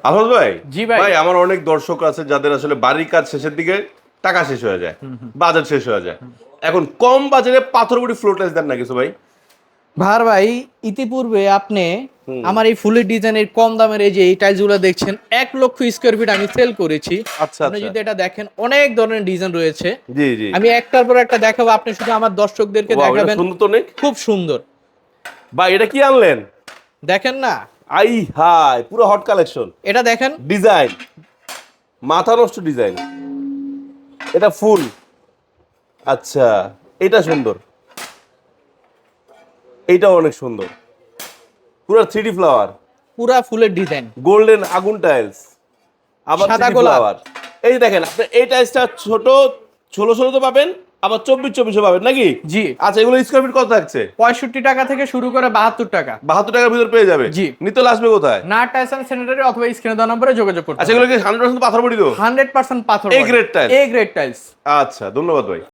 আলহাজ ভাই, জি ভাই। ভাই আমার অনেক দর্শক আছে যাদের আসলে বাড়ির কাজ শেষের দিকে টাকা শেষ হয়ে যায়, বাজেট শেষ হয়ে যায়, এখন কম বাজেটে পাথরগুড়ি ফ্লোর টাইলস দেন না কিছু ভাই? ভাই ইতিপূর্বে আপনি আমার এই ফুলের ডিজাইনের কম দামের এই যে এই টাইলস গুলো দেখছেন 1,00,000 স্কয়ার ফিট আমি সেল করেছি। আচ্ছা, আপনি আচ্ছা। যদি এটা দেখেন অনেক ধরনের ডিজাইন রয়েছে। জি, জি। আমি একটার পর একটা দেখাবো, আপনি শুধু আমার দর্শকদেরকে ওয়াও, এটা দেখাবেন। সুন্দর তো অনেক। খুব সুন্দর, ভাই এটা কি আনলেন? দেখেন না, আই হাই, পুরো হট কালেকশন। এটা দেখেন। ডিজাইন মাথা নষ্ট ডিজাইন, এটা ফুল। আচ্ছা, এটা সুন্দর, এইটাও অনেক সুন্দর, পুরো 3D ফ্লাওয়ার, পুরা ফুলের ডিজাইন, গোল্ডেন আগুন টাইলস, আবার সাদা 3D গোলাপ। ফ্লাওয়ার। এই যে দেখেন, আপনি এই টাইলসটা ছোট 1600 তো পাবেন, আবার 2400 পাবেন নাকি? জি। আচ্ছা, এগুলো স্কয়ার ফিট কত থাকছে? 65 টাকা থেকে শুরু করে 72 টাকা। 72 টাকার ভিতর পেয়ে যাবে। জি। নিতে হলে আসবে কোথায়? না টাইলস এন্ড স্যানিটারি অথবা স্ক্রিনে দেওয়া নম্বরে যোগাযোগ করতে আচ্ছা, এগুলো কি 100% পাথর বডি তো? 100% পাথর। A grade tiles? A grade tiles. আচ্ছা, ধন্যবাদ ভাই।